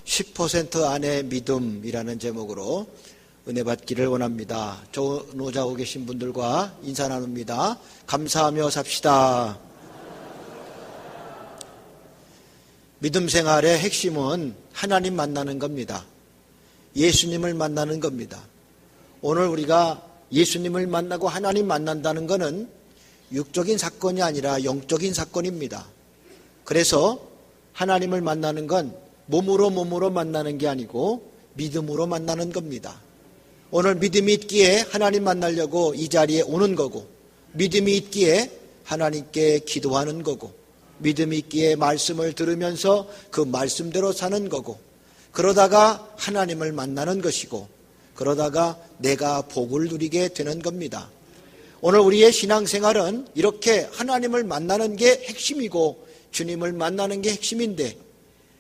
10% 안의 믿음이라는 제목으로 은혜 받기를 원합니다. 조노자고 계신 분들과 인사 나눕니다. 감사하며 삽시다. 믿음 생활의 핵심은 하나님 만나는 겁니다. 예수님을 만나는 겁니다. 오늘 우리가 예수님을 만나고 하나님 만난다는 것은 육적인 사건이 아니라 영적인 사건입니다. 그래서 하나님을 만나는 건 몸으로 만나는 게 아니고 믿음으로 만나는 겁니다. 오늘 믿음이 있기에 하나님 만나려고 이 자리에 오는 거고, 믿음이 있기에 하나님께 기도하는 거고, 믿음이 있기에 말씀을 들으면서 그 말씀대로 사는 거고, 그러다가 하나님을 만나는 것이고, 그러다가 내가 복을 누리게 되는 겁니다. 오늘 우리의 신앙생활은 이렇게 하나님을 만나는 게 핵심이고 주님을 만나는 게 핵심인데,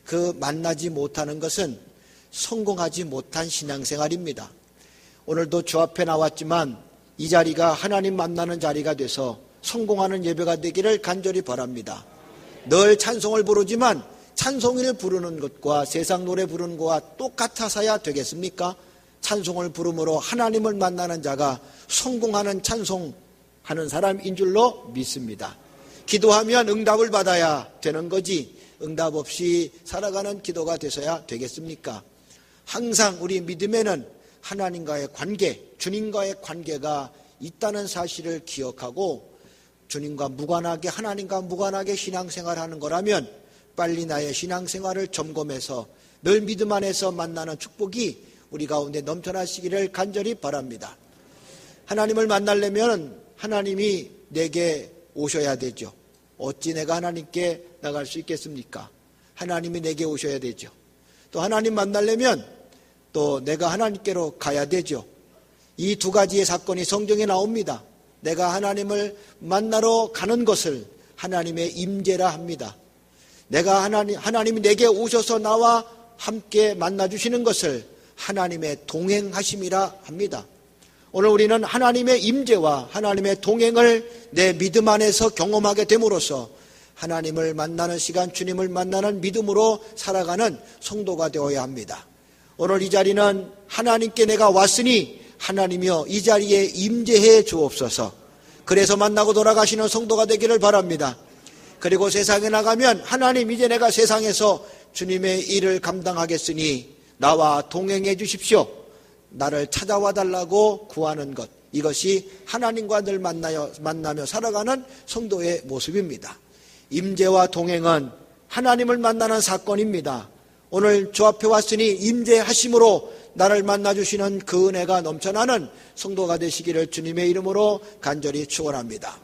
그 만나지 못하는 것은 성공하지 못한 신앙생활입니다. 오늘도 주 앞에 나왔지만 이 자리가 하나님 만나는 자리가 돼서 성공하는 예배가 되기를 간절히 바랍니다. 늘 찬송을 부르지만 찬송을 부르는 것과 세상 노래 부르는 것과 똑같아서야 되겠습니까? 찬송을 부름으로 하나님을 만나는 자가 성공하는 찬송하는 사람인 줄로 믿습니다. 기도하면 응답을 받아야 되는 거지 응답 없이 살아가는 기도가 되서야 되겠습니까? 항상 우리 믿음에는 하나님과의 관계, 주님과의 관계가 있다는 사실을 기억하고 주님과 무관하게, 하나님과 무관하게 신앙생활하는 거라면 빨리 나의 신앙생활을 점검해서 늘 믿음 안에서 만나는 축복이 우리 가운데 넘쳐나시기를 간절히 바랍니다. 하나님을 만나려면 하나님이 내게 오셔야 되죠. 어찌 내가 하나님께 나갈 수 있겠습니까? 하나님이 내게 오셔야 되죠. 또 하나님 만나려면 또 내가 하나님께로 가야 되죠. 이 두 가지의 사건이 성경에 나옵니다. 내가 하나님을 만나러 가는 것을 하나님의 임재라 합니다. 내가 하나님이 내게 오셔서 나와 함께 만나주시는 것을 하나님의 동행하심이라 합니다. 오늘 우리는 하나님의 임재와 하나님의 동행을 내 믿음 안에서 경험하게 됨으로써 하나님을 만나는 시간, 주님을 만나는 믿음으로 살아가는 성도가 되어야 합니다. 오늘 이 자리는 하나님께 내가 왔으니 하나님이여 이 자리에 임재해 주옵소서. 그래서 만나고 돌아가시는 성도가 되기를 바랍니다. 그리고 세상에 나가면 하나님 이제 내가 세상에서 주님의 일을 감당하겠으니 나와 동행해 주십시오. 나를 찾아와 달라고 구하는 것, 이것이 하나님과 늘 만나며 살아가는 성도의 모습입니다. 임재와 동행은 하나님을 만나는 사건입니다. 오늘 주 앞에 왔으니 임재하심으로 나를 만나주시는 그 은혜가 넘쳐나는 성도가 되시기를 주님의 이름으로 간절히 축원합니다.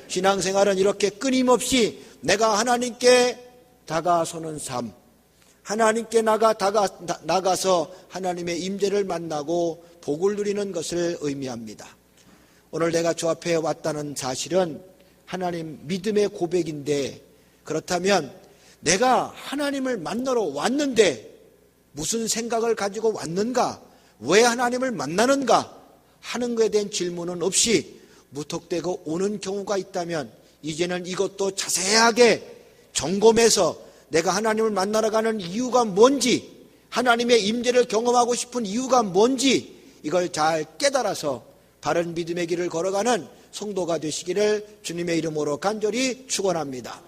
신앙생활은 이렇게 끊임없이 내가 하나님께 다가서는 삶, 하나님께 나가서 하나님의 임재를 만나고 복을 누리는 것을 의미합니다. 오늘 내가 주 앞에 왔다는 사실은 하나님 믿음의 고백인데, 그렇다면 내가 하나님을 만나러 왔는데 무슨 생각을 가지고 왔는가, 왜 하나님을 만나는가 하는 것에 대한 질문은 없이 무턱대고 오는 경우가 있다면 이제는 이것도 자세하게 점검해서 내가 하나님을 만나러 가는 이유가 뭔지, 하나님의 임재를 경험하고 싶은 이유가 뭔지 이걸 잘 깨달아서 바른 믿음의 길을 걸어가는 성도가 되시기를 주님의 이름으로 간절히 축원합니다.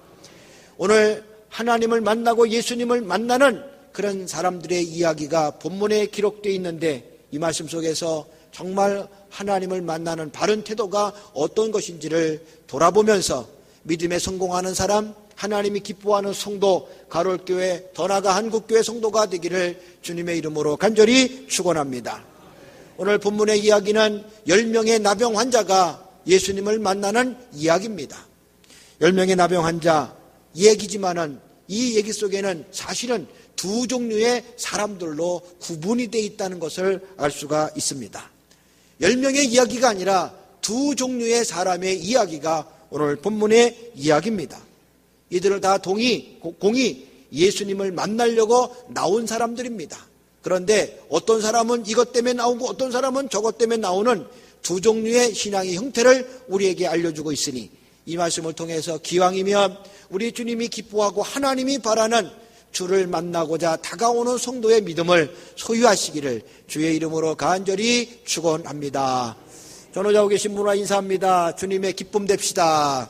오늘 하나님을 만나고 예수님을 만나는 그런 사람들의 이야기가 본문에 기록되어 있는데, 이 말씀 속에서 정말 하나님을 만나는 바른 태도가 어떤 것인지를 돌아보면서 믿음에 성공하는 사람, 하나님이 기뻐하는 성도, 가롤교회, 더 나아가 한국교회 성도가 되기를 주님의 이름으로 간절히 축원합니다. 오늘 본문의 이야기는 10명의 나병 환자가 예수님을 만나는 이야기입니다. 10명의 나병 환자 얘기지만은 이 얘기 속에는 사실은 두 종류의 사람들로 구분이 되어 있다는 것을 알 수가 있습니다. 10명의 이야기가 아니라 두 종류의 사람의 이야기가 오늘 본문의 이야기입니다. 이들을 다 공이 예수님을 만나려고 나온 사람들입니다. 그런데 어떤 사람은 이것 때문에 나오고 어떤 사람은 저것 때문에 나오는 두 종류의 신앙의 형태를 우리에게 알려주고 있으니 이 말씀을 통해서 기왕이면 우리 주님이 기뻐하고 하나님이 바라는 주를 만나고자 다가오는 성도의 믿음을 소유하시기를 주의 이름으로 간절히 축원합니다. 전후자고 계신 분과 인사합니다. 주님의 기쁨 됩시다.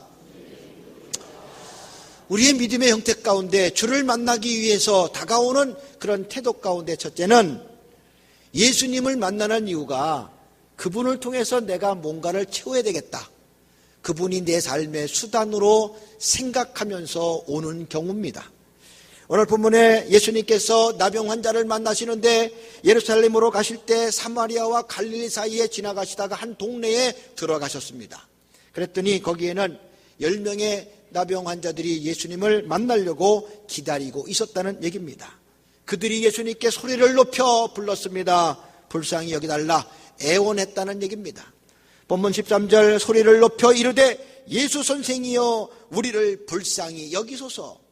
우리의 믿음의 형태 가운데 주를 만나기 위해서 다가오는 그런 태도 가운데 첫째는 예수님을 만나는 이유가 그분을 통해서 내가 뭔가를 채워야 되겠다. 그분이 내 삶의 수단으로 생각하면서 오는 경우입니다. 오늘 본문에 예수님께서 나병 환자를 만나시는데 예루살렘으로 가실 때 사마리아와 갈릴리 사이에 지나가시다가 한 동네에 들어가셨습니다. 그랬더니 거기에는 10명의 나병 환자들이 예수님을 만나려고 기다리고 있었다는 얘기입니다. 그들이 예수님께 소리를 높여 불렀습니다. 불쌍히 여기달라 애원했다는 얘기입니다. 본문 13절 소리를 높여 이르되 예수 선생이여 우리를 불쌍히 여기소서.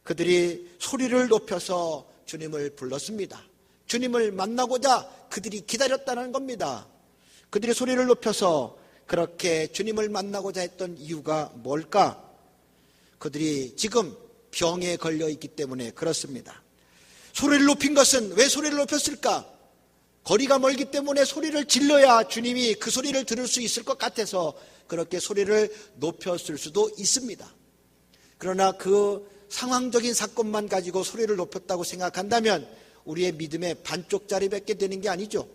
그들이 소리를 높여서 주님을 불렀습니다. 주님을 만나고자 그들이 기다렸다는 겁니다. 그들이 소리를 높여서 그렇게 주님을 만나고자 했던 이유가 뭘까? 그들이 지금 병에 걸려 있기 때문에 그렇습니다. 소리를 높인 것은 왜 소리를 높였을까? 거리가 멀기 때문에 소리를 질러야 주님이 그 소리를 들을 수 있을 것 같아서 그렇게 소리를 높였을 수도 있습니다. 그러나 그 상황적인 사건만 가지고 소리를 높였다고 생각한다면 우리의 믿음의 반쪽짜리밖에 되는 게 아니죠.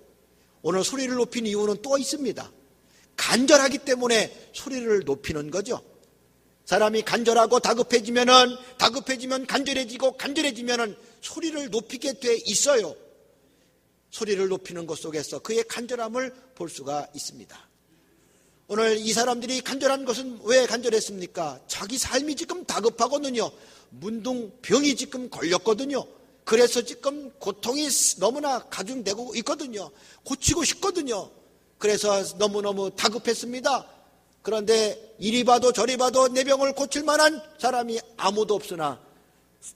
오늘 소리를 높인 이유는 또 있습니다. 간절하기 때문에 소리를 높이는 거죠. 사람이 간절하고 다급해지면 간절해지고 간절해지면 소리를 높이게 돼 있어요. 소리를 높이는 것 속에서 그의 간절함을 볼 수가 있습니다. 오늘 이 사람들이 간절한 것은 왜 간절했습니까? 자기 삶이 지금 다급하거든요. 문둥병이 지금 걸렸거든요. 그래서 지금 고통이 너무나 가중되고 있거든요. 고치고 싶거든요. 그래서 너무너무 다급했습니다. 그런데 이리 봐도 저리 봐도 내 병을 고칠 만한 사람이 아무도 없으나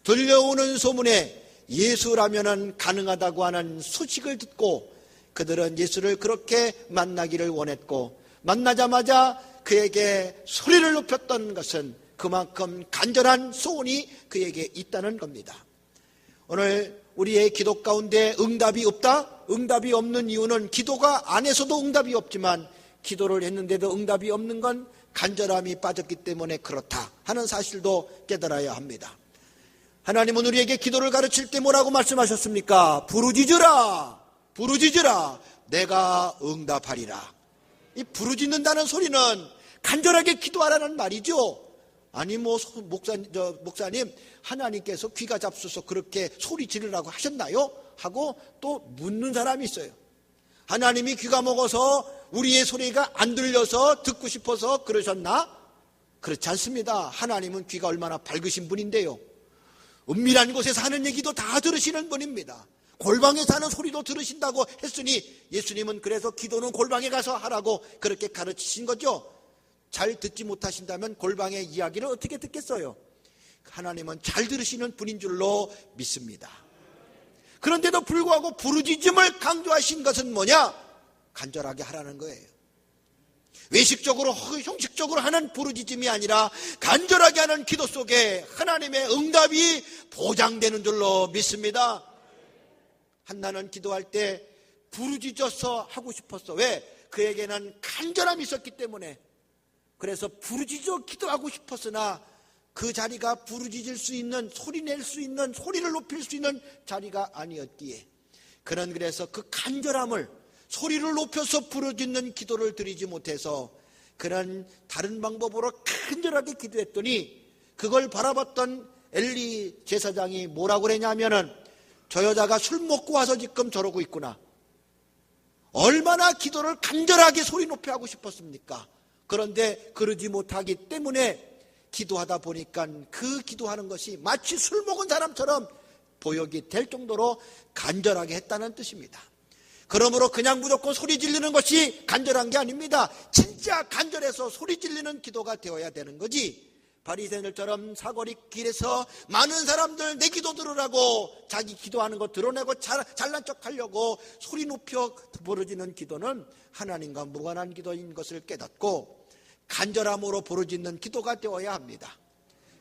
들려오는 소문에 예수라면은 가능하다고 하는 소식을 듣고 그들은 예수를 그렇게 만나기를 원했고 만나자마자 그에게 소리를 높였던 것은 그만큼 간절한 소원이 그에게 있다는 겁니다. 오늘 우리의 기도 가운데 응답이 없다? 응답이 없는 이유는 기도가 안에서도 응답이 없지만 기도를 했는데도 응답이 없는 건 간절함이 빠졌기 때문에 그렇다 하는 사실도 깨달아야 합니다. 하나님은 우리에게 기도를 가르칠 때 뭐라고 말씀하셨습니까? 부르짖으라 내가 응답하리라. 이 부르짖는다는 소리는 간절하게 기도하라는 말이죠. 아니 목사님 하나님께서 귀가 잡수서 그렇게 소리 지르라고 하셨나요? 하고 또 묻는 사람이 있어요. 하나님이 귀가 먹어서 우리의 소리가 안 들려서 듣고 싶어서 그러셨나? 그렇지 않습니다. 하나님은 귀가 얼마나 밝으신 분인데요. 은밀한 곳에서 하는 얘기도 다 들으시는 분입니다. 골방에서 하는 소리도 들으신다고 했으니 예수님은 그래서 기도는 골방에 가서 하라고 그렇게 가르치신 거죠. 잘 듣지 못하신다면 골방의 이야기를 어떻게 듣겠어요? 하나님은 잘 들으시는 분인 줄로 믿습니다. 그런데도 불구하고 부르짖음을 강조하신 것은 뭐냐? 간절하게 하라는 거예요. 외식적으로 형식적으로 하는 부르짖음이 아니라 간절하게 하는 기도 속에 하나님의 응답이 보장되는 줄로 믿습니다. 한나는 기도할 때 부르짖어서 하고 싶었어. 왜? 그에게는 간절함이 있었기 때문에. 그래서 부르짖어 기도하고 싶었으나 그 자리가 부르짖을 수 있는, 소리 낼 수 있는, 소리를 높일 수 있는 자리가 아니었기에 그는 그래서 그 간절함을 소리를 높여서 부르짖는 기도를 드리지 못해서 그는 다른 방법으로 간절하게 기도했더니 그걸 바라봤던 엘리 제사장이 뭐라고 그랬냐면은 저 여자가 술 먹고 와서 지금 저러고 있구나. 얼마나 기도를 간절하게 소리 높여 하고 싶었습니까? 그런데 그러지 못하기 때문에 기도하다 보니까 그 기도하는 것이 마치 술 먹은 사람처럼 보역이 될 정도로 간절하게 했다는 뜻입니다. 그러므로 그냥 무조건 소리 지르는 것이 간절한 게 아닙니다. 진짜 간절해서 소리 지르는 기도가 되어야 되는 거지. 바리새인들처럼 사거리 길에서 많은 사람들 내 기도 들으라고 자기 기도하는 거 드러내고 잘난 척하려고 소리 높여 부르짖는 기도는 하나님과 무관한 기도인 것을 깨닫고 간절함으로 부르짖는 기도가 되어야 합니다.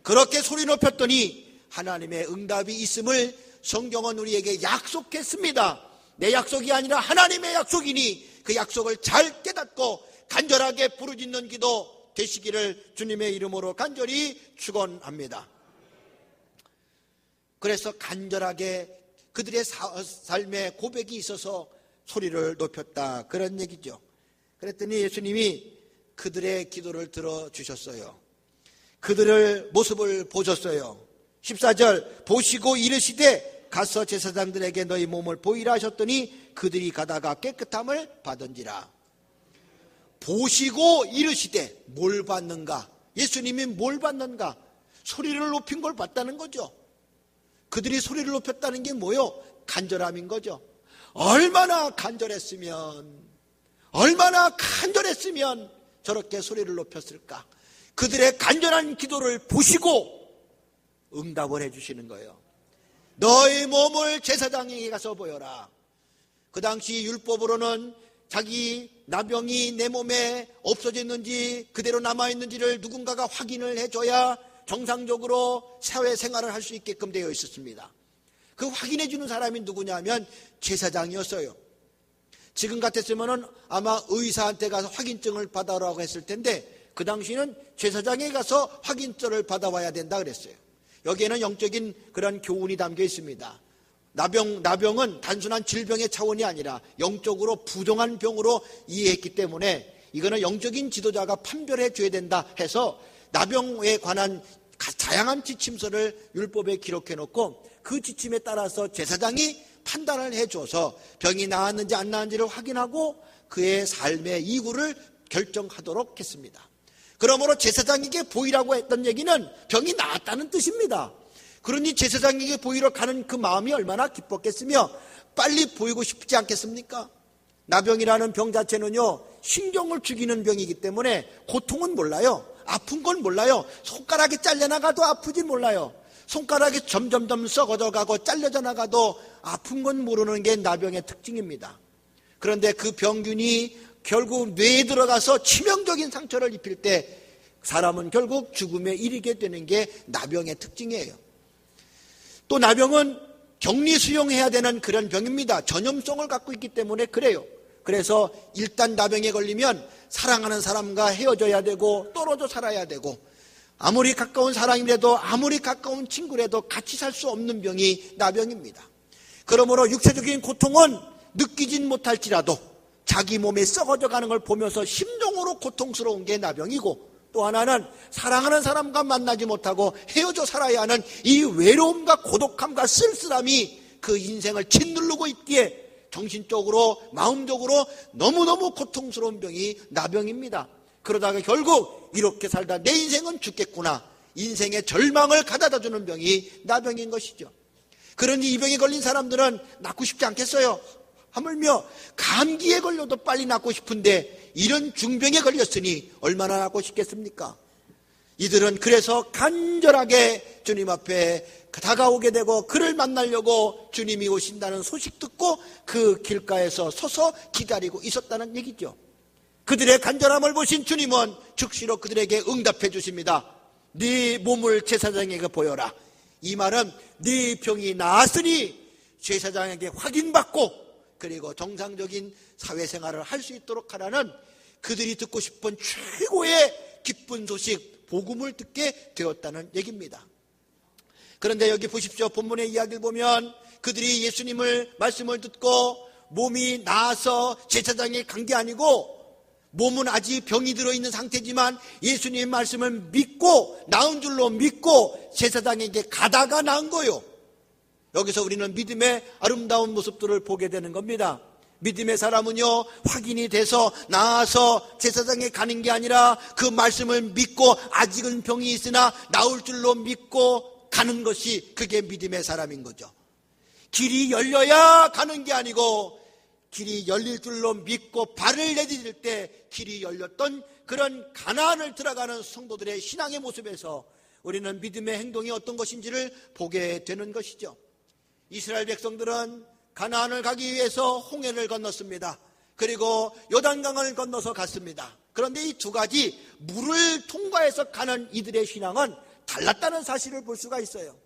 그렇게 소리 높였더니 하나님의 응답이 있음을 성경은 우리에게 약속했습니다. 내 약속이 아니라 하나님의 약속이니 그 약속을 잘 깨닫고 간절하게 부르짖는 기도 되시기를 주님의 이름으로 간절히 축원합니다. 그래서 간절하게 그들의 삶에 고백이 있어서 소리를 높였다, 그런 얘기죠. 그랬더니 예수님이 그들의 기도를 들어주셨어요. 그들의 모습을 보셨어요. 14절, 보시고 이르시되 가서 제사장들에게 너희 몸을 보이라 하셨더니 그들이 가다가 깨끗함을 받은지라. 보시고 이르시되, 뭘 받는가? 예수님이 뭘 받는가? 소리를 높인 걸 봤다는 거죠. 그들이 소리를 높였다는 게 뭐요? 간절함인 거죠. 얼마나 간절했으면 저렇게 소리를 높였을까? 그들의 간절한 기도를 보시고 응답을 해주시는 거예요. 너의 몸을 제사장에게 가서 보여라. 그 당시 율법으로는 자기 나병이 내 몸에 없어졌는지 그대로 남아있는지를 누군가가 확인을 해줘야 정상적으로 사회생활을 할 수 있게끔 되어 있었습니다. 그 확인해 주는 사람이 누구냐면 제사장이었어요. 지금 같았으면 아마 의사한테 가서 확인증을 받아오라고 했을 텐데 그 당시는 제사장에 가서 확인증을 받아와야 된다 그랬어요. 여기에는 영적인 그런 교훈이 담겨 있습니다. 나병은 단순한 질병의 차원이 아니라 영적으로 부정한 병으로 이해했기 때문에 이거는 영적인 지도자가 판별해 줘야 된다 해서 나병에 관한 다양한 지침서를 율법에 기록해 놓고 그 지침에 따라서 제사장이 판단을 해줘서 병이 나았는지 안 나았는지를 확인하고 그의 삶의 이후를 결정하도록 했습니다. 그러므로 제사장에게 보이라고 했던 얘기는 병이 나았다는 뜻입니다. 그러니 제사장에게 보이러 가는 그 마음이 얼마나 기뻤겠으며 빨리 보이고 싶지 않겠습니까? 나병이라는 병 자체는요, 신경을 죽이는 병이기 때문에 고통은 몰라요. 아픈 건 몰라요. 손가락이 잘려나가도 아프진 몰라요. 손가락이 점점점 썩어져 가고 잘려져 나가도 아픈 건 모르는 게 나병의 특징입니다. 그런데 그 병균이 결국 뇌에 들어가서 치명적인 상처를 입힐 때 사람은 결국 죽음에 이르게 되는 게 나병의 특징이에요. 또 나병은 격리 수용해야 되는 그런 병입니다. 전염성을 갖고 있기 때문에 그래요. 그래서 일단 나병에 걸리면 사랑하는 사람과 헤어져야 되고 떨어져 살아야 되고 아무리 가까운 사람이라도 아무리 가까운 친구라도 같이 살 수 없는 병이 나병입니다. 그러므로 육체적인 고통은 느끼진 못할지라도 자기 몸에 썩어져 가는 걸 보면서 심정으로 고통스러운 게 나병이고, 또 하나는 사랑하는 사람과 만나지 못하고 헤어져 살아야 하는 이 외로움과 고독함과 쓸쓸함이 그 인생을 짓누르고 있기에 정신적으로 마음적으로 너무너무 고통스러운 병이 나병입니다. 그러다가 결국 이렇게 살다 내 인생은 죽겠구나, 인생의 절망을 가져다주는 병이 나병인 것이죠. 그러니 이 병에 걸린 사람들은 낫고 싶지 않겠어요? 하물며 감기에 걸려도 빨리 낫고 싶은데 이런 중병에 걸렸으니 얼마나 낫고 싶겠습니까? 이들은 그래서 간절하게 주님 앞에 다가오게 되고 그를 만나려고 주님이 오신다는 소식 듣고 그 길가에서 서서 기다리고 있었다는 얘기죠. 그들의 간절함을 보신 주님은 즉시로 그들에게 응답해 주십니다. 네 몸을 제사장에게 보여라. 이 말은 네 병이 나았으니 제사장에게 확인받고 그리고 정상적인 사회생활을 할 수 있도록 하라는 그들이 듣고 싶은 최고의 기쁜 소식, 복음을 듣게 되었다는 얘기입니다. 그런데 여기 보십시오. 본문의 이야기를 보면 그들이 예수님을 말씀을 듣고 몸이 나아서 제사장에 간 게 아니고 몸은 아직 병이 들어있는 상태지만 예수님의 말씀을 믿고 나은 줄로 믿고 제사장에게 가다가 나은 거예요. 여기서 우리는 믿음의 아름다운 모습들을 보게 되는 겁니다. 믿음의 사람은요, 확인이 돼서 나아서 제사장에 가는 게 아니라 그 말씀을 믿고 아직은 병이 있으나 나을 줄로 믿고 가는 것이 그게 믿음의 사람인 거죠. 길이 열려야 가는 게 아니고 길이 열릴 줄로 믿고 발을 내디딜 때 길이 열렸던 그런 가나안을 들어가는 성도들의 신앙의 모습에서 우리는 믿음의 행동이 어떤 것인지를 보게 되는 것이죠. 이스라엘 백성들은 가나안을 가기 위해서 홍해를 건넜습니다. 그리고 요단강을 건너서 갔습니다. 그런데 이 두 가지 물을 통과해서 가는 이들의 신앙은 달랐다는 사실을 볼 수가 있어요.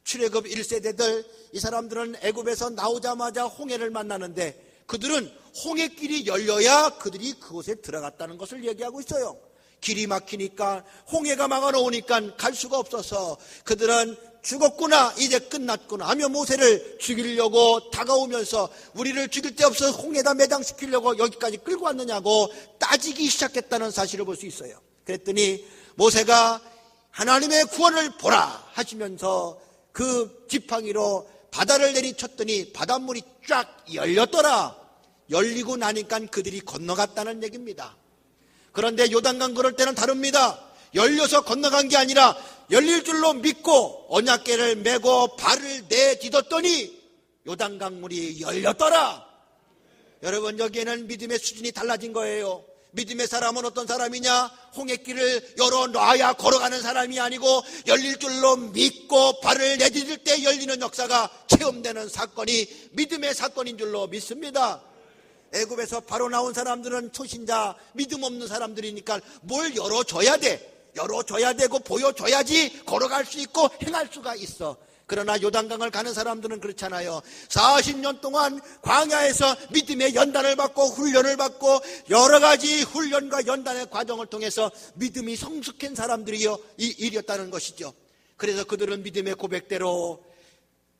출애굽 1세대들, 이 사람들은 애굽에서 나오자마자 홍해를 만나는데 그들은 홍해길이 열려야 그들이 그곳에 들어갔다는 것을 얘기하고 있어요. 길이 막히니까, 홍해가 막아놓으니까 갈 수가 없어서 그들은 죽었구나, 이제 끝났구나 하며 모세를 죽이려고 다가오면서 우리를 죽일 데 없어 홍해다 매장시키려고 여기까지 끌고 왔느냐고 따지기 시작했다는 사실을 볼 수 있어요. 그랬더니 모세가 하나님의 구원을 보라 하시면서 그 지팡이로 바다를 내리쳤더니 바닷물이 쫙 열렸더라. 열리고 나니까 그들이 건너갔다는 얘기입니다. 그런데 요단강 걸을 때는 다릅니다. 열려서 건너간 게 아니라 열릴 줄로 믿고 언약궤를 메고 발을 내딛었더니 요단강 물이 열렸더라. 여러분, 여기에는 믿음의 수준이 달라진 거예요. 믿음의 사람은 어떤 사람이냐? 홍해길을 열어놔야 걸어가는 사람이 아니고 열릴 줄로 믿고 발을 내디딜 때 열리는 역사가 체험되는 사건이 믿음의 사건인 줄로 믿습니다. 애굽에서 바로 나온 사람들은 초신자, 믿음 없는 사람들이니까 뭘 열어줘야 돼. 열어줘야 되고 보여줘야지 걸어갈 수 있고 행할 수가 있어. 그러나 요단강을 가는 사람들은 그렇잖아요. 40년 동안 광야에서 믿음의 연단을 받고 훈련을 받고 여러 가지 훈련과 연단의 과정을 통해서 믿음이 성숙한 사람들이요 이 일이었다는 것이죠. 그래서 그들은 믿음의 고백대로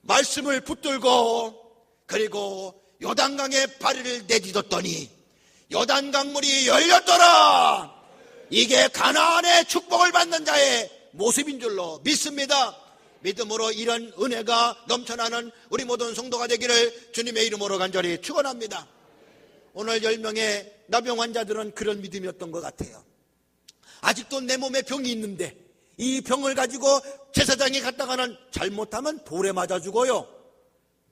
말씀을 붙들고 그리고 요단강에 발을 내딛었더니 요단강물이 열렸더라. 이게 가나안의 축복을 받는 자의 모습인 줄로 믿습니다. 믿음으로 이런 은혜가 넘쳐나는 우리 모든 성도가 되기를 주님의 이름으로 간절히 축원합니다. 오늘 10명의 나병 환자들은 그런 믿음이었던 것 같아요. 아직도 내 몸에 병이 있는데 이 병을 가지고 제사장에 갔다가는 잘못하면 돌에 맞아 죽어요.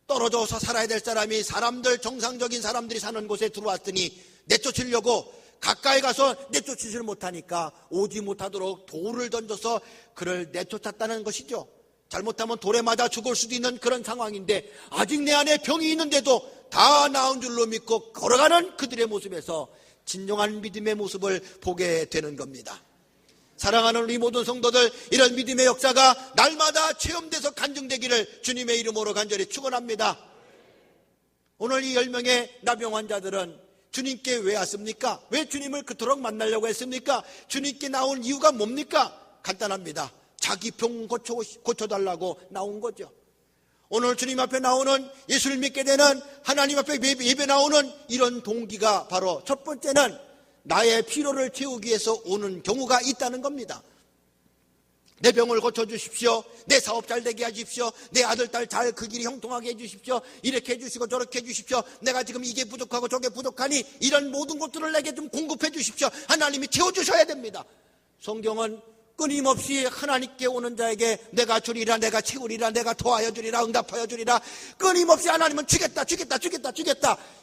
떨어져서 살아야 될 사람이 사람들, 정상적인 사람들이 사는 곳에 들어왔더니 내쫓으려고 가까이 가서 내쫓지를 못하니까 오지 못하도록 돌을 던져서 그를 내쫓았다는 것이죠. 잘못하면 돌에 맞아 죽을 수도 있는 그런 상황인데 아직 내 안에 병이 있는데도 다 나은 줄로 믿고 걸어가는 그들의 모습에서 진정한 믿음의 모습을 보게 되는 겁니다. 사랑하는 우리 모든 성도들, 이런 믿음의 역사가 날마다 체험돼서 간증되기를 주님의 이름으로 간절히 축원합니다. 오늘 이 10명의 나병 환자들은 주님께 왜 왔습니까? 왜 주님을 그토록 만나려고 했습니까? 주님께 나온 이유가 뭡니까? 간단합니다. 자기 병 고쳐달라고 나온 거죠. 오늘 주님 앞에 나오는, 예수를 믿게 되는, 하나님 앞에 예배 나오는 이런 동기가 바로 첫 번째는 나의 필요를 채우기 위해서 오는 경우가 있다는 겁니다. 내 병을 고쳐주십시오. 내 사업 잘 되게 해주십시오. 내 아들, 딸 잘 그 길이 형통하게 해주십시오. 이렇게 해주시고 저렇게 해주십시오. 내가 지금 이게 부족하고 저게 부족하니 이런 모든 것들을 내게 좀 공급해 주십시오. 하나님이 채워주셔야 됩니다. 성경은 끊임없이 하나님께 오는 자에게 내가 주리라, 내가 채우리라, 내가 도와여 주리라, 응답하여 주리라, 끊임없이 하나님은 주겠다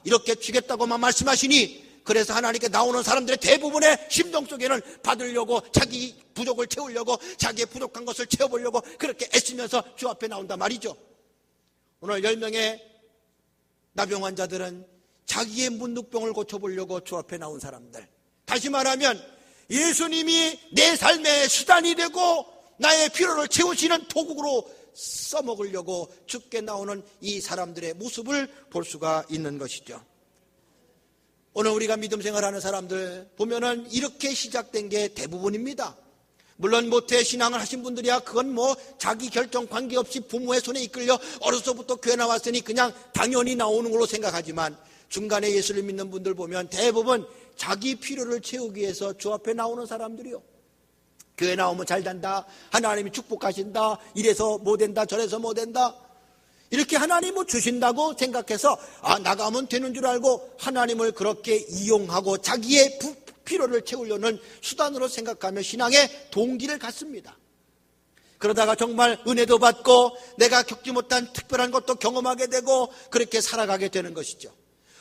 이렇게 주겠다고만 말씀하시니, 그래서 하나님께 나오는 사람들의 대부분의 심정 속에는 받으려고, 자기 부족을 채우려고, 자기의 부족한 것을 채워보려고 그렇게 애쓰면서 주 앞에 나온단 말이죠. 오늘 10명의 나병 환자들은 자기의 문득병을 고쳐보려고 주 앞에 나온 사람들, 다시 말하면 예수님이 내 삶의 수단이 되고 나의 필요를 채우시는 도구로 써먹으려고 주께 나오는 이 사람들의 모습을 볼 수가 있는 것이죠. 오늘 우리가 믿음 생활하는 사람들 보면은 이렇게 시작된 게 대부분입니다. 물론 모태 신앙을 하신 분들이야 그건 뭐 자기 결정 관계없이 부모의 손에 이끌려 어려서부터 교회 나왔으니 그냥 당연히 나오는 걸로 생각하지만, 중간에 예수를 믿는 분들 보면 대부분 자기 필요를 채우기 위해서 주 앞에 나오는 사람들이요. 교회 나오면 잘 된다, 하나님이 축복하신다, 이래서 뭐 된다, 저래서 뭐 된다, 이렇게 하나님을 주신다고 생각해서 나가면 되는 줄 알고 하나님을 그렇게 이용하고 자기의 필요를 채우려는 수단으로 생각하며 신앙의 동기를 갖습니다. 그러다가 정말 은혜도 받고 내가 겪지 못한 특별한 것도 경험하게 되고 그렇게 살아가게 되는 것이죠.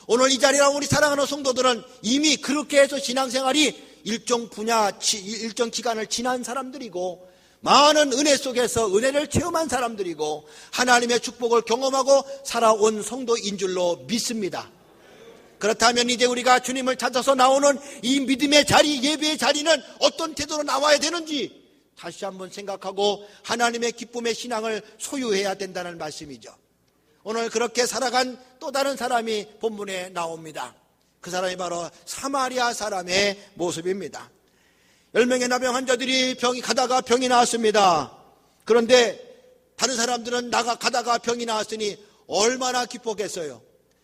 오늘 이 자리에 우리 사랑하는 성도들은 이미 그렇게 해서 신앙생활이 일정 분야, 일정 기간을 지난 사람들이고, 많은 은혜 속에서 은혜를 체험한 사람들이고, 하나님의 축복을 경험하고 살아온 성도인 줄로 믿습니다. 그렇다면 이제 우리가 주님을 찾아서 나오는 이 믿음의 자리, 예배의 자리는 어떤 태도로 나와야 되는지 다시 한번 생각하고 하나님의 기쁨의 신앙을 소유해야 된다는 말씀이죠. 오늘 그렇게 살아간 또 다른 사람이 본문에 나옵니다. 그 사람이 바로 사마리아 사람의 모습입니다. 10명의 나병 환자들이 가다가 병이 나왔습니다. 그런데 다른 사람들은 가다가 병이 나왔으니 얼마나 기뻤겠어요.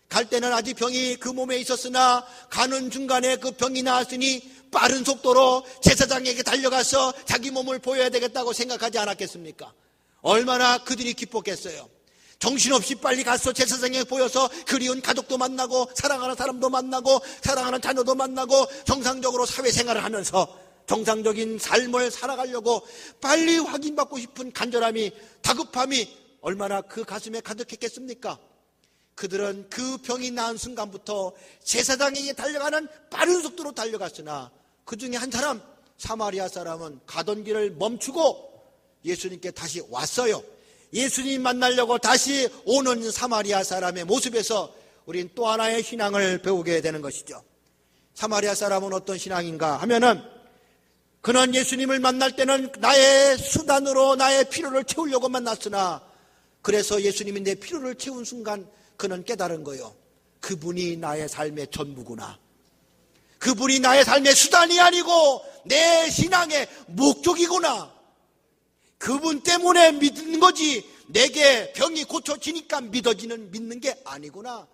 갈 때는 아직 병이 그 몸에 있었으나 가는 중간에 그 병이 나왔으니 빠른 속도로 제사장에게 달려가서 자기 몸을 보여야 되겠다고 생각하지 않았겠습니까? 얼마나 그들이 기뻤겠어요. 정신없이 빨리 가서 제사장에게 보여서 그리운 가족도 만나고 사랑하는 사람도 만나고 사랑하는 자녀도 만나고 정상적으로 사회생활을 하면서 정상적인 삶을 살아가려고 빨리 확인받고 싶은 간절함이, 다급함이 얼마나 그 가슴에 가득했겠습니까? 그들은 그 병이 나은 순간부터 제사장에게 달려가는 빠른 속도로 달려갔으나 그 중에 한 사람, 사마리아 사람은 가던 길을 멈추고 예수님께 다시 왔어요. 예수님 만나려고 다시 오는 사마리아 사람의 모습에서 우린 또 하나의 신앙을 배우게 되는 것이죠. 사마리아 사람은 어떤 신앙인가 하면은, 그는 예수님을 만날 때는 나의 수단으로 나의 필요를 채우려고 만났으나, 그래서 예수님이 내 필요를 채운 순간 그는 깨달은 거예요. 그분이 나의 삶의 전부구나. 그분이 나의 삶의 수단이 아니고 내 신앙의 목적이구나. 그분 때문에 믿는 거지 내게 병이 고쳐지니까 믿는 게 아니구나.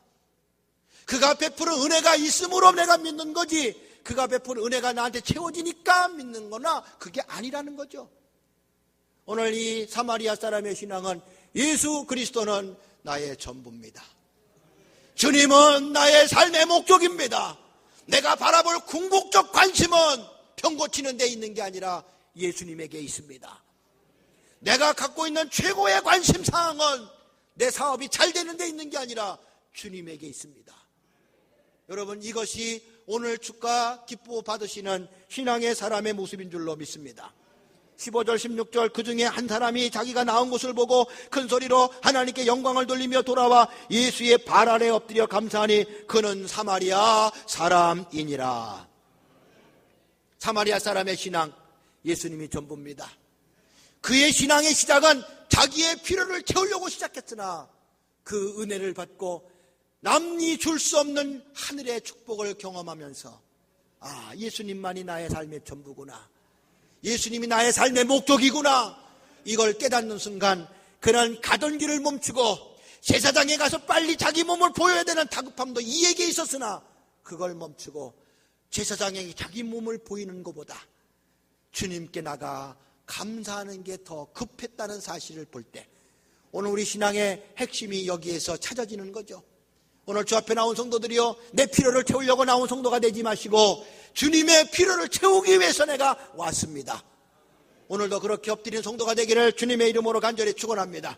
그가 베푸는 은혜가 있으므로 내가 믿는 거지, 그가 베푸는 은혜가 나한테 채워지니까 믿는 거나 그게 아니라는 거죠. 오늘 이 사마리아 사람의 신앙은 예수 그리스도는 나의 전부입니다. 주님은 나의 삶의 목적입니다. 내가 바라볼 궁극적 관심은 병 고치는 데 있는 게 아니라 예수님에게 있습니다. 내가 갖고 있는 최고의 관심사항은 내 사업이 잘 되는 데 있는 게 아니라 주님에게 있습니다. 여러분, 이것이 오늘 주가 기뻐 받으시는 신앙의 사람의 모습인 줄로 믿습니다. 15절 16절 그 중에 한 사람이 자기가 나은 것을 보고 큰 소리로 하나님께 영광을 돌리며 돌아와 예수의 발 아래 엎드려 감사하니 그는 사마리아 사람이니라. 사마리아 사람의 신앙, 예수님이 전부입니다. 그의 신앙의 시작은 자기의 필요를 채우려고 시작했으나 그 은혜를 받고 남이 줄 수 없는 하늘의 축복을 경험하면서, 아, 예수님만이 나의 삶의 전부구나, 예수님이 나의 삶의 목적이구나, 이걸 깨닫는 순간 그는 가던 길을 멈추고 제사장에 가서 빨리 자기 몸을 보여야 되는 다급함도 이에게 있었으나 그걸 멈추고 제사장에게 자기 몸을 보이는 것보다 주님께 나가 감사하는 게 더 급했다는 사실을 볼 때 오늘 우리 신앙의 핵심이 여기에서 찾아지는 거죠. 오늘 주 앞에 나온 성도들이요, 내 필요를 채우려고 나온 성도가 되지 마시고 주님의 필요를 채우기 위해서 내가 왔습니다. 오늘도 그렇게 엎드린 성도가 되기를 주님의 이름으로 간절히 축원합니다.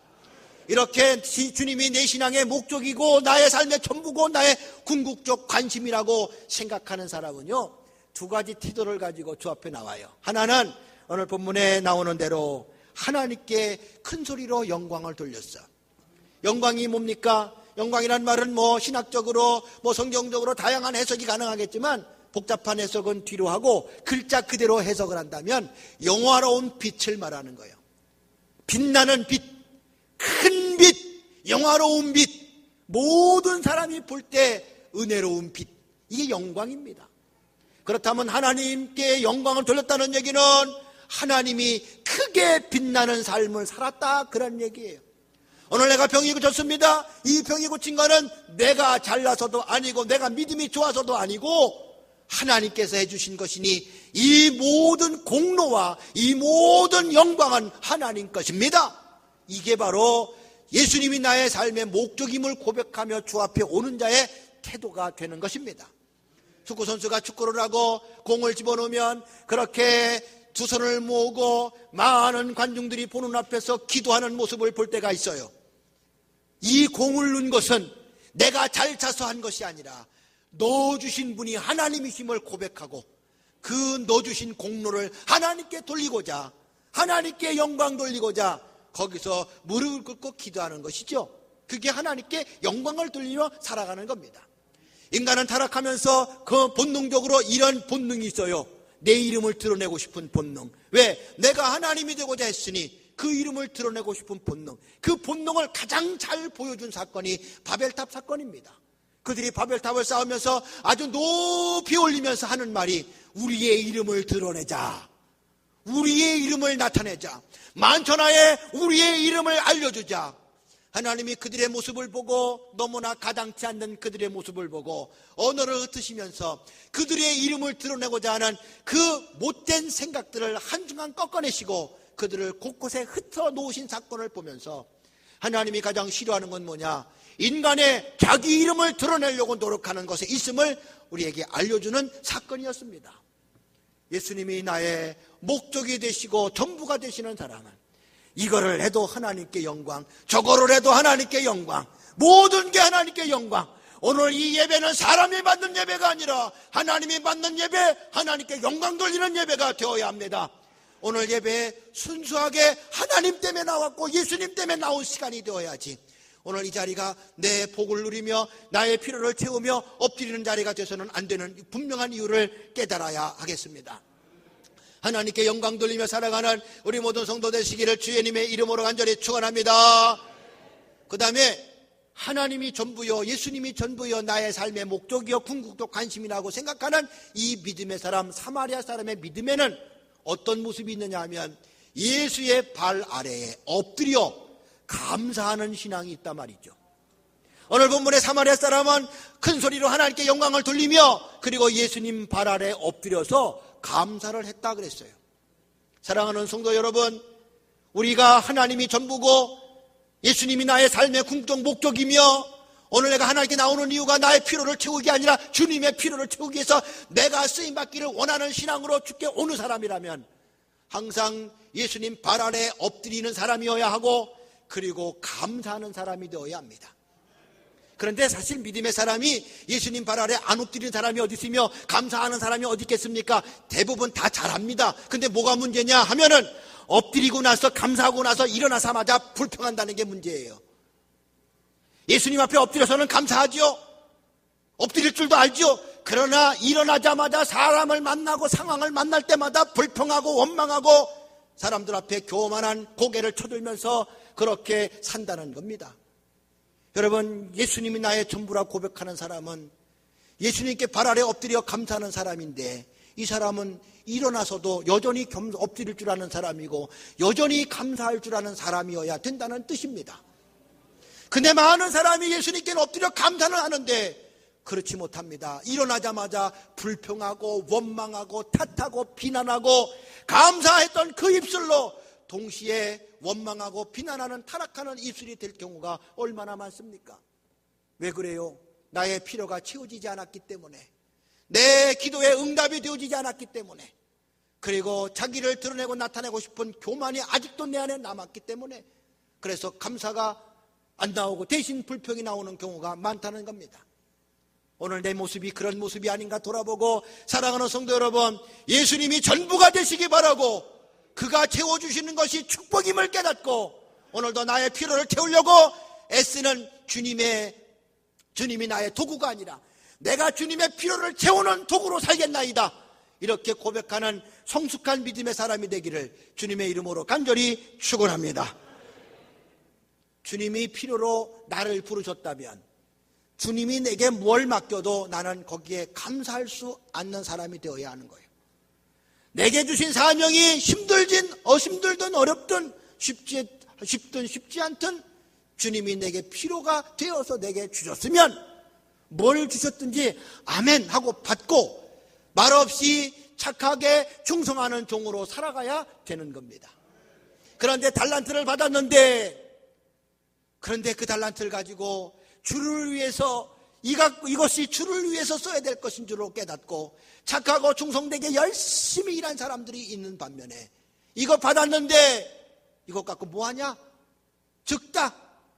이렇게 주님이 내 신앙의 목적이고 나의 삶의 전부고 나의 궁극적 관심이라고 생각하는 사람은요, 두 가지 태도를 가지고 주 앞에 나와요. 하나는 오늘 본문에 나오는 대로 하나님께 큰 소리로 영광을 돌렸어. 영광이 뭡니까? 영광이란 말은 신학적으로 성경적으로 다양한 해석이 가능하겠지만 복잡한 해석은 뒤로 하고 글자 그대로 해석을 한다면 영화로운 빛을 말하는 거예요. 빛나는 빛, 큰 빛, 영화로운 빛, 모든 사람이 볼 때 은혜로운 빛, 이게 영광입니다. 그렇다면 하나님께 영광을 돌렸다는 얘기는 하나님이 크게 빛나는 삶을 살았다, 그런 얘기예요. 오늘 내가 병이 고쳤습니다. 이 병이 고친 거는 내가 잘나서도 아니고 내가 믿음이 좋아서도 아니고 하나님께서 해주신 것이니 이 모든 공로와 이 모든 영광은 하나님 것입니다. 이게 바로 예수님이 나의 삶의 목적임을 고백하며 주 앞에 오는 자의 태도가 되는 것입니다. 축구선수가 축구를 하고 공을 집어넣으면 그렇게 두 손을 모으고 많은 관중들이 보는 앞에서 기도하는 모습을 볼 때가 있어요. 이 공을 넣은 것은 내가 잘 차서 한 것이 아니라 넣어주신 분이 하나님이심을 고백하고 그 넣어주신 공로를 하나님께 돌리고자, 하나님께 영광 돌리고자 거기서 무릎을 꿇고 기도하는 것이죠. 그게 하나님께 영광을 돌리며 살아가는 겁니다. 인간은 타락하면서 그 본능적으로 이런 본능이 있어요. 내 이름을 드러내고 싶은 본능. 왜? 내가 하나님이 되고자 했으니 그 이름을 드러내고 싶은 본능. 그 본능을 가장 잘 보여준 사건이 바벨탑 사건입니다. 그들이 바벨탑을 쌓으면서 아주 높이 올리면서 하는 말이 우리의 이름을 드러내자. 우리의 이름을 나타내자. 만천하에 우리의 이름을 알려주자. 하나님이 그들의 모습을 보고 너무나 가당치 않는 그들의 모습을 보고 언어를 흩으시면서 그들의 이름을 드러내고자 하는 그 못된 생각들을 한순간 꺾어내시고 그들을 곳곳에 흩어 놓으신 사건을 보면서 하나님이 가장 싫어하는 건 뭐냐? 인간의 자기 이름을 드러내려고 노력하는 것에 있음을 우리에게 알려주는 사건이었습니다. 예수님이 나의 목적이 되시고 전부가 되시는 사람은 이거를 해도 하나님께 영광, 저거를 해도 하나님께 영광, 모든 게 하나님께 영광. 오늘 이 예배는 사람이 받는 예배가 아니라 하나님이 받는 예배, 하나님께 영광 돌리는 예배가 되어야 합니다. 오늘 예배에 순수하게 하나님 때문에 나왔고 예수님 때문에 나온 시간이 되어야지. 오늘 이 자리가 내 복을 누리며 나의 필요를 채우며 엎드리는 자리가 돼서는 안 되는 분명한 이유를 깨달아야 하겠습니다. 하나님께 영광 돌리며 살아가는 우리 모든 성도 되시기를 주예님의 이름으로 간절히 축원합니다. 그 다음에 하나님이 전부요, 예수님이 전부요, 나의 삶의 목적이요, 궁극도 관심이라고 생각하는 이 믿음의 사람, 사마리아 사람의 믿음에는 어떤 모습이 있느냐 하면 예수의 발 아래에 엎드려 감사하는 신앙이 있단 말이죠. 오늘 본문의 사마리아 사람은 큰 소리로 하나님께 영광을 돌리며 그리고 예수님 발 아래에 엎드려서 감사를 했다 그랬어요. 사랑하는 성도 여러분, 우리가 하나님이 전부고 예수님이 나의 삶의 궁극적 목적이며 오늘 내가 하나님께 나오는 이유가 나의 필요를 채우기 아니라 주님의 필요를 채우기 위해서 내가 쓰임받기를 원하는 신앙으로 주께 오는 사람이라면 항상 예수님 발 아래에 엎드리는 사람이어야 하고 그리고 감사하는 사람이 되어야 합니다. 그런데 사실 믿음의 사람이 예수님 발 아래 안 엎드리는 사람이 어디 있으며 감사하는 사람이 어디 있겠습니까? 대부분 다 잘합니다. 근데 뭐가 문제냐 하면은 엎드리고 나서 감사하고 나서 일어나자마자 불평한다는 게 문제예요. 예수님 앞에 엎드려서는 감사하죠. 엎드릴 줄도 알죠. 그러나 일어나자마자 사람을 만나고 상황을 만날 때마다 불평하고 원망하고 사람들 앞에 교만한 고개를 쳐들면서 그렇게 산다는 겁니다. 여러분, 예수님이 나의 전부라 고백하는 사람은 예수님께 발 아래 엎드려 감사하는 사람인데 이 사람은 일어나서도 여전히 엎드릴 줄 아는 사람이고 여전히 감사할 줄 아는 사람이어야 된다는 뜻입니다. 근데 많은 사람이 예수님께 엎드려 감사는 하는데 그렇지 못합니다. 일어나자마자 불평하고 원망하고 탓하고 비난하고 감사했던 그 입술로 동시에 원망하고 비난하는 타락하는 입술이 될 경우가 얼마나 많습니까? 왜 그래요? 나의 필요가 채워지지 않았기 때문에, 내 기도에 응답이 되어지지 않았기 때문에, 그리고 자기를 드러내고 나타내고 싶은 교만이 아직도 내 안에 남았기 때문에 그래서 감사가 안 나오고 대신 불평이 나오는 경우가 많다는 겁니다. 오늘 내 모습이 그런 모습이 아닌가 돌아보고 사랑하는 성도 여러분, 예수님이 전부가 되시기 바라고 그가 채워주시는 것이 축복임을 깨닫고 오늘도 나의 필요를 채우려고 애쓰는 주님이 나의 도구가 아니라 내가 주님의 필요를 채우는 도구로 살겠나이다, 이렇게 고백하는 성숙한 믿음의 사람이 되기를 주님의 이름으로 간절히 축원합니다. 주님이 필요로 나를 부르셨다면 주님이 내게 뭘 맡겨도 나는 거기에 감사할 수 않는 사람이 되어야 하는 거예요. 내게 주신 사명이 힘들든 어렵든 쉽든 쉽지 않든 주님이 내게 필요가 되어서 내게 주셨으면 뭘 주셨든지 아멘 하고 받고 말없이 착하게 충성하는 종으로 살아가야 되는 겁니다. 그런데 달란트를 받았는데 그런데 그 달란트를 가지고 주를 위해서 이것이 주를 위해서 써야 될 것인 줄로 깨닫고 착하고 충성되게 열심히 일한 사람들이 있는 반면에 이거 받았는데 이것 갖고 뭐하냐? 즉다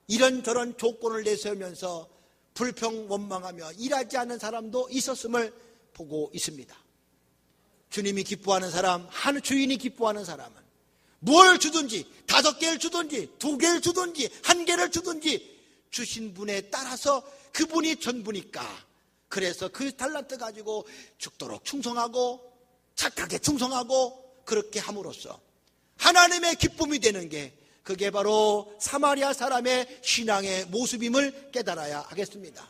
이런저런 조건을 내세우면서 불평 원망하며 일하지 않는 사람도 있었음을 보고 있습니다. 주님이 기뻐하는 사람, 한 주인이 기뻐하는 사람은 뭘 주든지 5개를 주든지 2개를 주든지 1개를 주든지 주신 분에 따라서 그분이 전부니까 그래서 그 달란트 가지고 죽도록 충성하고 착하게 충성하고 그렇게 함으로써 하나님의 기쁨이 되는 게, 그게 바로 사마리아 사람의 신앙의 모습임을 깨달아야 하겠습니다.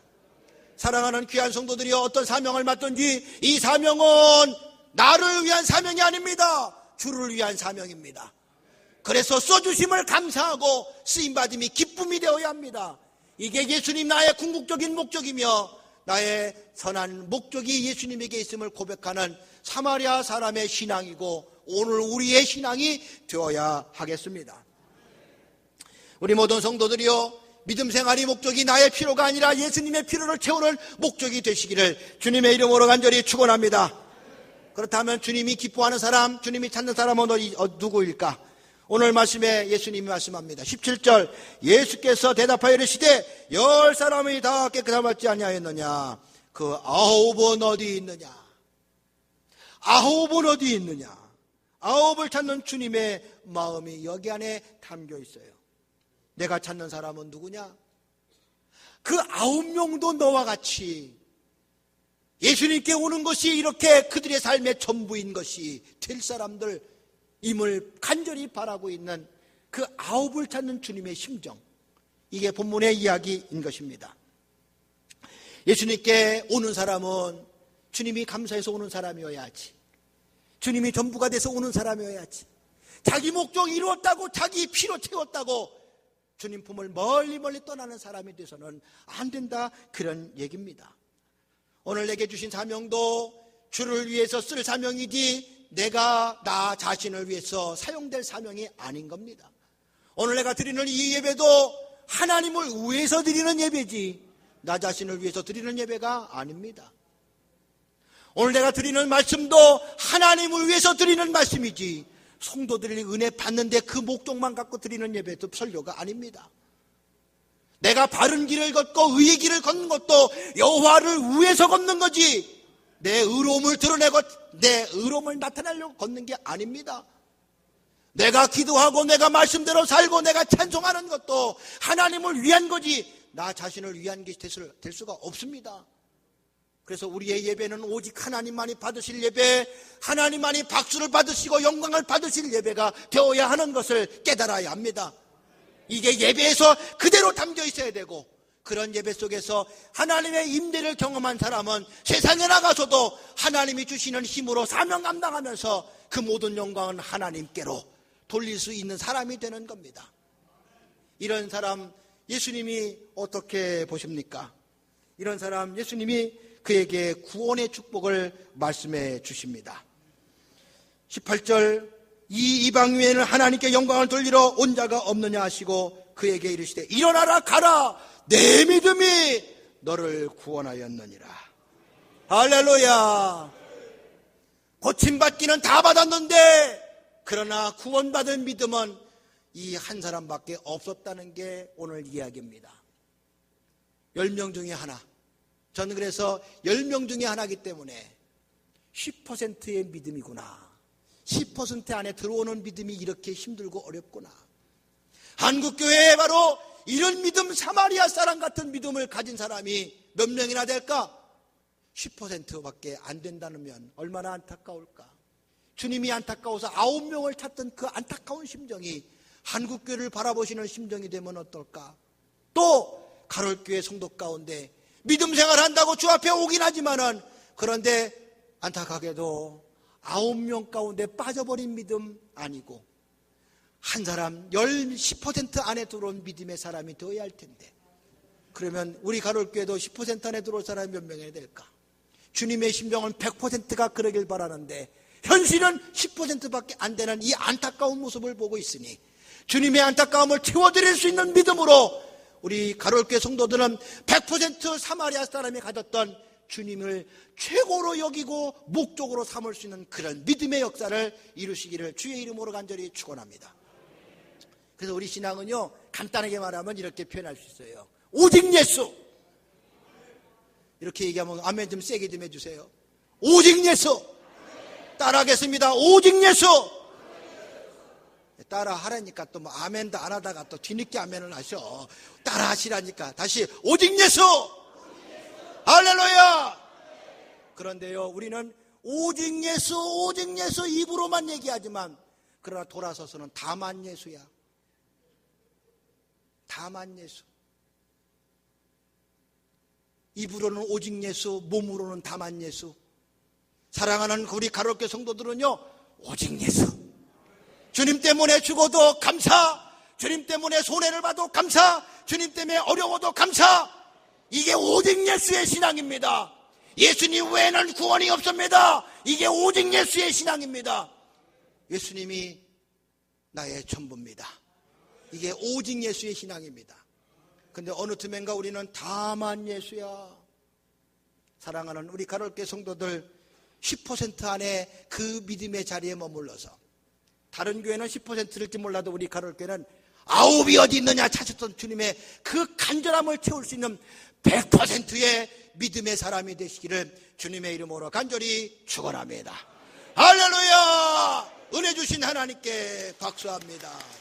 사랑하는 귀한 성도들이여, 어떤 사명을 맡든지 이 사명은 나를 위한 사명이 아닙니다. 주를 위한 사명입니다. 그래서 써주심을 감사하고 쓰임받음이 기쁨이 되어야 합니다. 이게 예수님 나의 궁극적인 목적이며 나의 선한 목적이 예수님에게 있음을 고백하는 사마리아 사람의 신앙이고, 오늘 우리의 신앙이 되어야 하겠습니다. 우리 모든 성도들이요, 믿음 생활이 목적이 나의 필요가 아니라 예수님의 필요를 채우는 목적이 되시기를 주님의 이름으로 간절히 축원합니다. 그렇다면 주님이 기뻐하는 사람, 주님이 찾는 사람은 누구일까? 오늘 말씀에 예수님이 말씀합니다. 17절, 예수께서 대답하여 이르시되 10사람이 다 깨끗함 받지 아니하였느냐? 그 9은 어디 있느냐? 9은 어디 있느냐? 9을 찾는 주님의 마음이 여기 안에 담겨 있어요. 내가 찾는 사람은 누구냐? 그 9명도 너와 같이 예수님께 오는 것이 이렇게 그들의 삶의 전부인 것이 될 사람들임을 간절히 바라고 있는 그 9을 찾는 주님의 심정, 이게 본문의 이야기인 것입니다. 예수님께 오는 사람은 주님이 감사해서 오는 사람이어야지, 주님이 전부가 돼서 오는 사람이어야지, 자기 목적 이루었다고, 자기 피로 채웠다고 주님 품을 멀리 떠나는 사람이 돼서는 안 된다, 그런 얘기입니다. 오늘 내게 주신 사명도 주를 위해서 쓸 사명이지 내가 나 자신을 위해서 사용될 사명이 아닌 겁니다. 오늘 내가 드리는 이 예배도 하나님을 위해서 드리는 예배지 나 자신을 위해서 드리는 예배가 아닙니다. 오늘 내가 드리는 말씀도 하나님을 위해서 드리는 말씀이지 성도들이 은혜 받는데 그 목적만 갖고 드리는 예배도 설교가 아닙니다. 내가 바른 길을 걷고 의의 길을 걷는 것도 여호와를 위해서 걷는 거지 내 의로움을 드러내고 내 의로움을 나타내려고 걷는 게 아닙니다. 내가 기도하고 내가 말씀대로 살고 내가 찬송하는 것도 하나님을 위한 거지 나 자신을 위한 것이 될 수가 없습니다. 그래서 우리의 예배는 오직 하나님만이 받으실 예배, 하나님만이 박수를 받으시고 영광을 받으실 예배가 되어야 하는 것을 깨달아야 합니다. 이게 예배에서 그대로 담겨 있어야 되고, 그런 예배 속에서 하나님의 임재를 경험한 사람은 세상에 나가서도 하나님이 주시는 힘으로 사명 감당하면서 그 모든 영광은 하나님께로 돌릴 수 있는 사람이 되는 겁니다. 이런 사람 예수님이 어떻게 보십니까? 이런 사람 예수님이 그에게 구원의 축복을 말씀해 주십니다. 18절, 이 이방 외에는 하나님께 영광을 돌리러 온 자가 없느냐 하시고 그에게 이르시되 일어나라 가라 내 믿음이 너를 구원하였느니라. 할렐루야. 고침받기는 다 받았는데 그러나 구원받은 믿음은 이 한 사람밖에 없었다는 게 오늘 이야기입니다. 10명 중에 하나. 저는 그래서 10명 중에 하나이기 때문에 10%의 믿음이구나, 10% 안에 들어오는 믿음이 이렇게 힘들고 어렵구나. 한국교회에 바로 이런 믿음, 사마리아 사람 같은 믿음을 가진 사람이 몇 명이나 될까? 10%밖에 안 된다면 얼마나 안타까울까. 주님이 안타까워서 9명을 찾던 그 안타까운 심정이 한국교회를 바라보시는 심정이 되면 어떨까. 또 가톨교회 성도 가운데 믿음 생활한다고 주 앞에 오긴 하지만은 그런데 안타깝게도 9명 가운데 빠져버린 믿음 아니고 한 사람 10% 안에 들어온 믿음의 사람이 되어야 할 텐데, 그러면 우리 가톨교회도 10% 안에 들어올 사람이 몇 명이나 될까? 주님의 심정은 100%가 그러길 바라는데 현실은 10%밖에 안 되는 이 안타까운 모습을 보고 있으니 주님의 안타까움을 채워드릴 수 있는 믿음으로 우리 가톨교회 성도들은 100% 사마리아 사람이 가졌던 주님을 최고로 여기고 목적으로 삼을 수 있는 그런 믿음의 역사를 이루시기를 주의 이름으로 간절히 축원합니다. 그래서 우리 신앙은요, 간단하게 말하면 이렇게 표현할 수 있어요. 오직 예수. 이렇게 얘기하면 아멘 좀 세게 좀 해주세요. 오직 예수. 따라하겠습니다. 오직 예수. 따라 하라니까 또 뭐 아멘도 안 하다가 또 뒤늦게 아멘을 하셔. 따라 하시라니까. 다시 오직 예수. 할렐루야. 그런데요, 우리는 오직 예수, 오직 예수 입으로만 얘기하지만 그러나 돌아서서는 다만 예수야. 다만 예수. 입으로는 오직 예수, 몸으로는 다만 예수. 사랑하는 우리 가톨교 성도들은요, 오직 예수. 주님 때문에 죽어도 감사, 주님 때문에 손해를 봐도 감사, 주님 때문에 어려워도 감사. 이게 오직 예수의 신앙입니다. 예수님 외에는 구원이 없습니다. 이게 오직 예수의 신앙입니다. 예수님이 나의 전부입니다. 이게 오직 예수의 신앙입니다. 근데 어느 틈엔가 우리는 다만 예수야. 사랑하는 우리 가톨교 성도들 10% 안에 그 믿음의 자리에 머물러서, 다른 교회는 10%일지 몰라도 우리 가톨교회는 9이 어디 있느냐 찾았던 주님의 그 간절함을 채울 수 있는 100%의 믿음의 사람이 되시기를 주님의 이름으로 간절히 축원합니다. 할렐루야! 은혜 주신 하나님께 박수합니다.